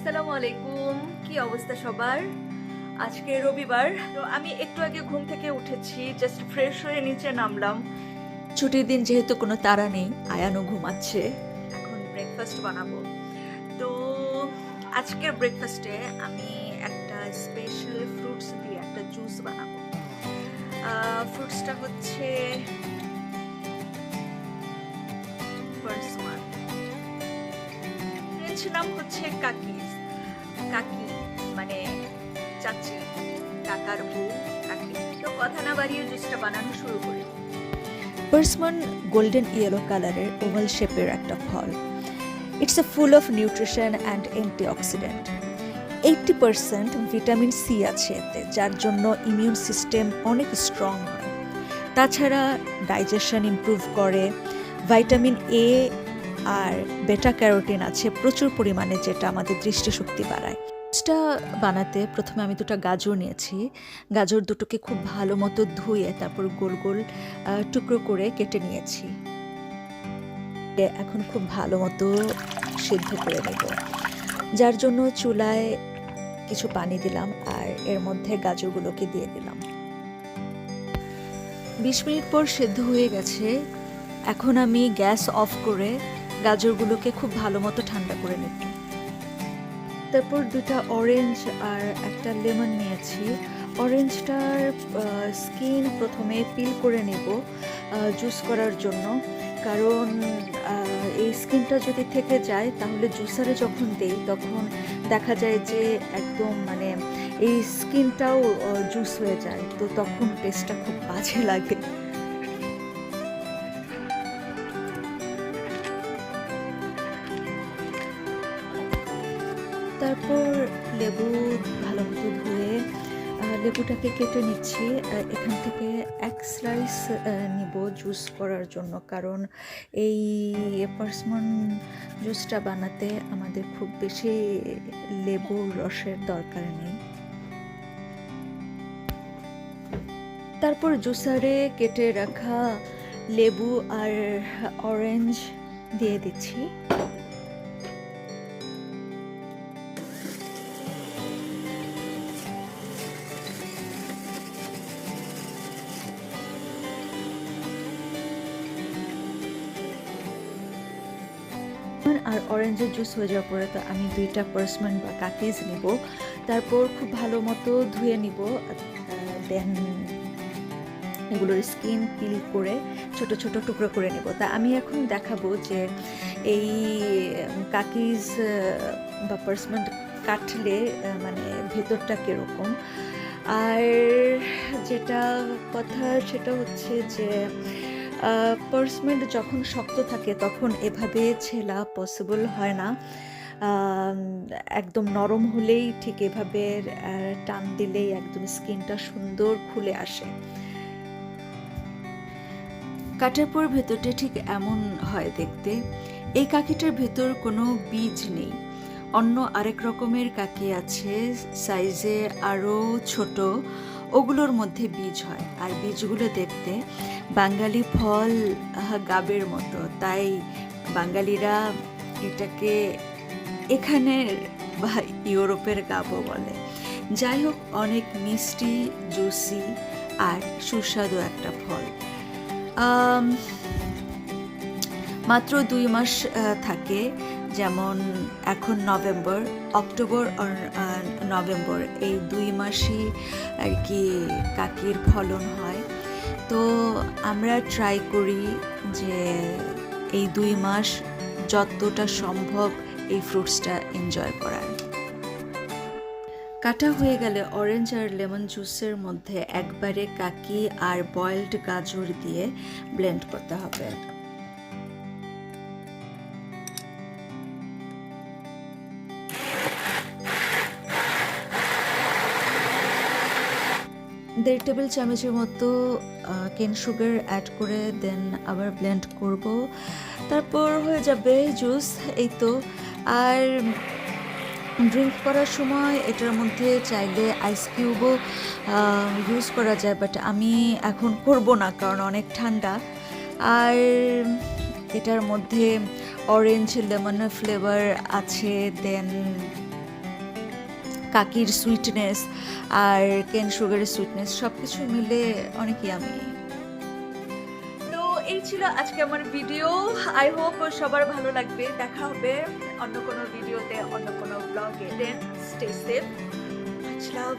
আসসালামু আলাইকুম, কি অবস্থা সবার? আজকে রবিবার, তো আমি একটু আগে ঘুম থেকে উঠেছি, জাস্ট ফ্রেশ হয়ে নিচে নামলাম। ছুটির দিন যেহেতু কোনো তাড়া নেই, আয়ানও ঘুমাচ্ছে। এখন ব্রেকফাস্ট বানাবো। তো আজকের ব্রেকফাস্টে আমি একটা স্পেশাল ফ্রুটস দিয়ে একটা জুস বানাবো। ফ্রুটসটা হচ্ছে পার্সমান, ফ্রেঞ্চ নাম হচ্ছে কাকি। কাকি মানে চাচি, কাকার বউ কাকি। তো কথা না বাড়িয়ে জুসটা বানানো শুরু করি। পার্সমান গোল্ডেন ইয়েলো কালারের ওভাল শেপের একটা ফল। It's a full of nutrition and antioxidant. 80% vitamin C আছে এতে, যার জন্য ইমিউন সিস্টেম অনেক স্ট্রং হয়। তাছাড়া ডাইজেশন ইমপ্রুভ করে। ভাইটামিন এ আর বেটা ক্যারোটিন আছে প্রচুর পরিমাণে, যেটা আমাদের দৃষ্টিশক্তি বাড়ায়। জুসটা বানাতে প্রথমে আমি দুটো গাজর নিয়েছি। গাজর দুটোকে খুব ভালো মতো ধুয়ে তারপর গোল গোল টুকরো করে কেটে নিয়েছি। এখন খুব ভালো মতো সিদ্ধ করে নেব, যার জন্য চুলায় কিছু পানি দিলাম আর এর মধ্যে গাজরগুলোকে দিয়ে দিলাম। 20 মিনিট পর সেদ্ধ হয়ে গেছে। এখন আমি গ্যাস অফ করে গাজরগুলোকে খুব ভালো মতো ঠান্ডা করে নেব। তারপর দুটা অরেঞ্জ আর একটা লেমন নিয়েছি। অরেঞ্জটার স্কিন প্রথমে পিল করে নেব জুস করার জন্য, কারণ এই স্কিনটা যদি থেকে যায় তাহলে জুসারে যখন দেই তখন দেখা যায় যে একদম মানে এই স্কিনটাও জুস হয়ে যায়, তো তখন টেস্টটা খুব বাজে লাগে। তারপর লেবু ভালো মতো ধুয়ে লেবুটাকে কেটে নিচ্ছি। এখান থেকে এক স্লাইস নিব জুস করার জন্য, কারণ এই পার্সমন জুসটা বানাতে আমাদের খুব বেশি লেবুর রসের দরকার নেই। তারপর জুসারে কেটে রাখা লেবু আর অরেঞ্জ দিয়ে দিচ্ছি। আর অরেঞ্জের জুস হয়ে যাওয়ার পরে তো আমি দুইটা পার্সমান বা কাকিজ নিব, তারপর খুব ভালো মতো ধুয়ে নিব, দেন এগুলোর স্কিন পিল করে ছোট ছোট টুকরো করে নেব। তা আমি এখন দেখাবো যে এই কাকিজ বা পার্সমান কাটলে মানে ভেতরটা কীরকম। আর যেটা কথা সেটা হচ্ছে যে পার্সমেন্ট যখন শক্ত থাকে তখন এভাবে ছেলা পসিবল হয় না। একদম নরম হলেই ঠিক এভাবে টান দিলেই একদম স্কিনটা সুন্দর খুলে আসে। কাটার পর ভেতরটা ঠিক এমন হয় দেখতে। এই কাকিটার ভেতর কোনো বীজ নেই। অন্য আরেক রকমের কাকি আছে সাইজে আরও ছোট, ওগুলোর মধ্যে বীজ হয়, আর বীজগুলো দেখতে বাঙালি ফল গাবের মতো, তাই বাঙালিরা এটাকে এখানের বা ইউরোপের গাবও বলে। যাই হোক, অনেক মিষ্টি, জুসি আর সুস্বাদু একটা ফল। মাত্র 2 মাস থাকে, যেমন এখন নভেম্বর, অক্টোবর আর নভেম্বর, এই 2 মাসই আর কি কাকির ফলন হয়। তো আমরা ট্রাই করি যে এই 2 মাস যতটা সম্ভব এই ফ্রুটসটা এনজয় করার। কাটা হয়ে গেলে অরেঞ্জ আর লেমন জুসের মধ্যে একবারে কাকি আর বয়েলড গাজর দিয়ে ব্লেন্ড করতে হবে। দেড় টেবিল চামচের মতো কেন সুগার অ্যাড করে দেন আবার ব্লেন্ড করব, তারপর হয়ে যাবে জুস। এই তো। আর ড্রিঙ্ক করার সময় এটার মধ্যে চাইলে আইস কিউবও ইউজ করা যায়, বাট আমি এখন করব না কারণ অনেক ঠান্ডা। আর এটার মধ্যে অরেঞ্জ লেমনের ফ্লেভার আছে, দেন কাকির সুইটনেস আর কেন সুগারের সুইটনেস সব কিছু মিলে অনেক ইয়ামি। তো এই ছিল আজকে আমার ভিডিও। আই হোপ সবার ভালো লাগবে। দেখা হবে অন্য কোনো ভিডিওতে, অন্য কোনো ব্লগে। দেন স্টে সেফ, মাচ লাভ।